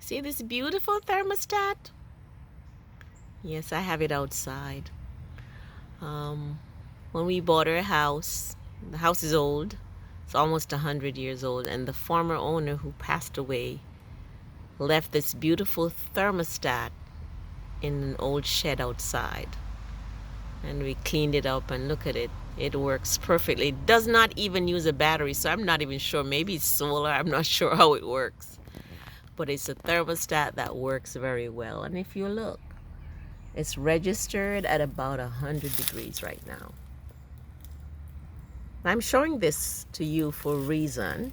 See this beautiful thermostat? Yes, I have it outside. Um, when we bought our house, the house is old. It's almost 100 years old, and the former owner who passed away left this beautiful thermostat in an old shed outside. And we cleaned it up and look at it. It works perfectly. It does not even use a battery, so I'm not even sure. Maybe it's solar. I'm not sure how it works. But it's a thermostat that works very well. And if you look, it's registered at about 100 degrees right now. I'm showing this to you for a reason.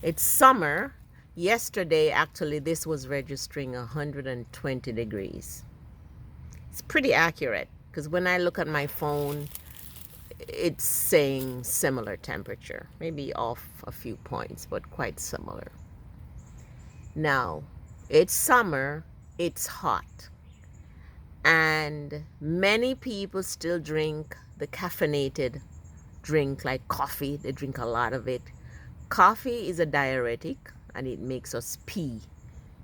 It's summer. Yesterday, actually, this was registering 120 degrees. It's pretty accurate because when I look at my phone, it's saying similar temperature, maybe off a few points, but quite similar. Now, it's summer, it's hot, and many people still drink the caffeinated drink like coffee. They drink a lot of it. Coffee is a diuretic and it makes us pee.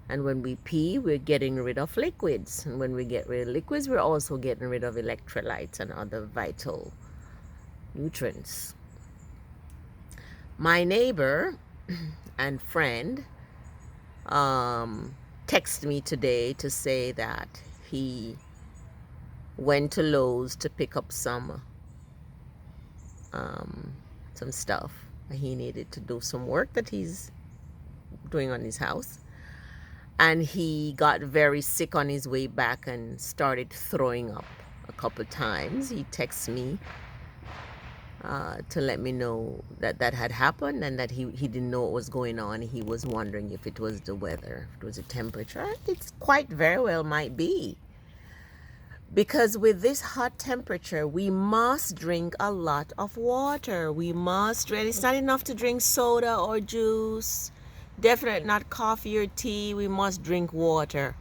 And when we pee, we're getting rid of liquids. And when we get rid of liquids, we're also getting rid of electrolytes and other vital nutrients. My neighbor and friend texted me today to say that he went to Lowe's to pick up some stuff. He needed to do some work that he's doing on his house. And he got very sick on his way back and started throwing up a couple times. He texted me to let me know that that had happened and that he didn't know what was going on. He was wondering if it was the weather, if it was the temperature. It's quite very well might be. Because with this hot temperature, we must drink a lot of water. We must, and it's not enough to drink soda or juice. Definitely not coffee or tea. We must drink water.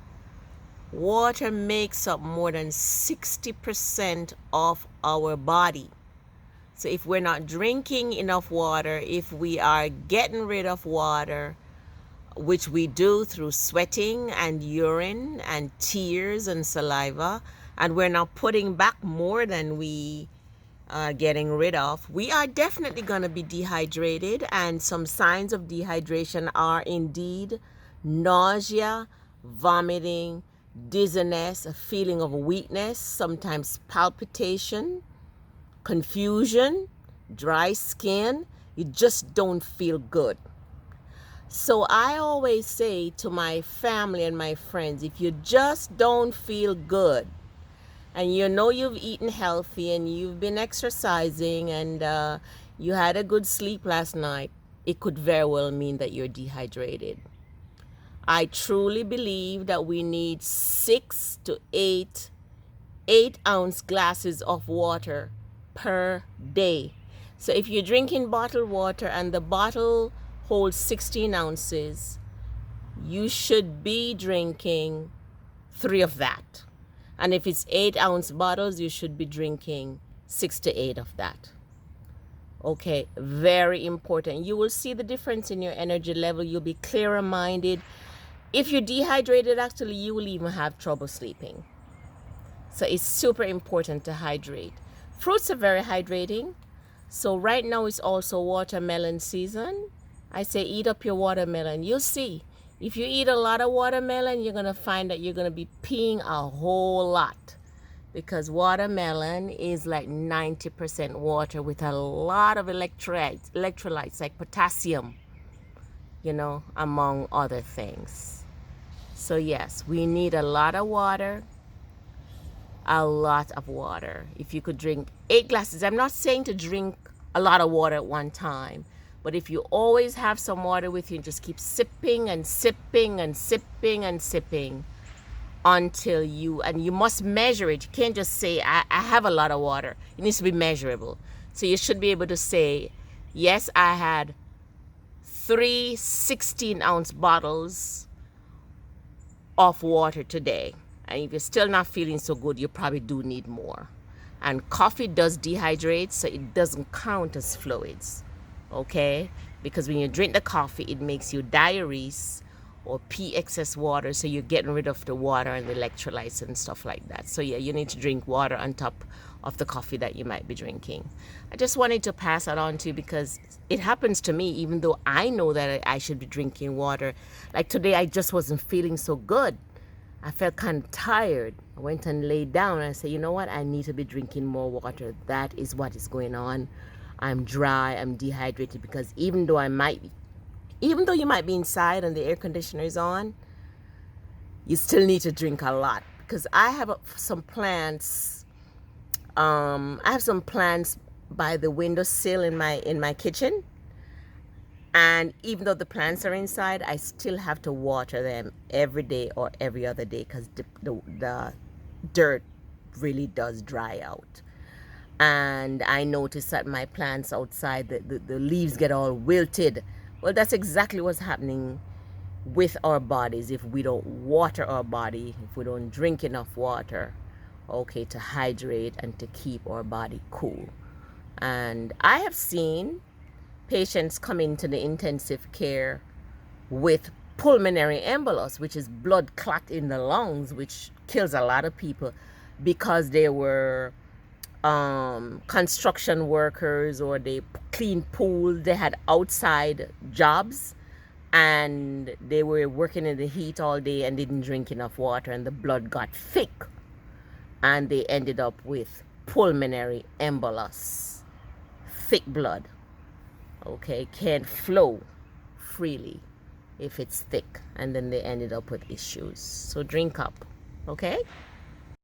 Water makes up more than 60% of our body. So if we're not drinking enough water, if we are getting rid of water, which we do through sweating and urine and tears and saliva, and we're not putting back more than we are getting rid of, we are definitely going to be dehydrated. And some signs of dehydration are indeed nausea, vomiting, dizziness, a feeling of weakness, sometimes palpitation, confusion, dry skin. You just don't feel good. So I always say to my family and my friends, if you just don't feel good and you know you've eaten healthy and you've been exercising and you had a good sleep last night, it could very well mean that you're dehydrated. I truly believe that we need 6 to 8 ounce glasses of water per day. So if you're drinking bottled water and the bottle holds 16 ounces, you should be drinking 3 of that. And if it's 8 ounce bottles, you should be drinking 6 to 8 of that. Okay, very important. You will see the difference in your energy level. You'll be clearer minded. If you're dehydrated, actually, you will even have trouble sleeping. So it's super important to hydrate. Fruits are very hydrating. So right now it's also watermelon season. I say eat up your watermelon. You'll see. If you eat a lot of watermelon, you're going to find that you're going to be peeing a whole lot. Because watermelon is like 90% water with a lot of electrolytes like potassium, among other things. So yes, we need a lot of water. A lot of water. If you could drink 8 glasses, I'm not saying to drink a lot of water at one time, but if you always have some water with you, just keep sipping and sipping and sipping and sipping until you must measure it. You can't just say, I have a lot of water. It needs to be measurable. So you should be able to say, yes, I had 3 16-ounce bottles of water today. And if you're still not feeling so good, you probably do need more. And coffee does dehydrate, so it doesn't count as fluids, okay? Because when you drink the coffee, it makes you diuresis or pee excess water, so you're getting rid of the water and the electrolytes and stuff like that. So yeah, you need to drink water on top of the coffee that you might be drinking. I just wanted to pass that on to you because it happens to me, even though I know that I should be drinking water. Like today, I just wasn't feeling so good. I felt kind of tired. I went and laid down and I said, you know what? I need to be drinking more water. That is what is going on. I'm dry, I'm dehydrated because even though you might be inside and the air conditioner is on, you still need to drink a lot. Because I have some plants. I have some plants by the windowsill in my kitchen. And even though the plants are inside, I still have to water them every day or every other day because the dirt really does dry out. And I noticed that my plants outside, the leaves get all wilted. Well, that's exactly what's happening with our bodies if we don't water our body, if we don't drink enough water, okay, to hydrate and to keep our body cool. And I have seen patients come into the intensive care with pulmonary embolus, which is blood clot in the lungs, which kills a lot of people because they were construction workers or they cleaned pools, they had outside jobs and they were working in the heat all day and didn't drink enough water and the blood got thick and they ended up with pulmonary embolus, thick blood. Okay, can't flow freely if it's thick, and then they ended up with issues. So drink up, okay?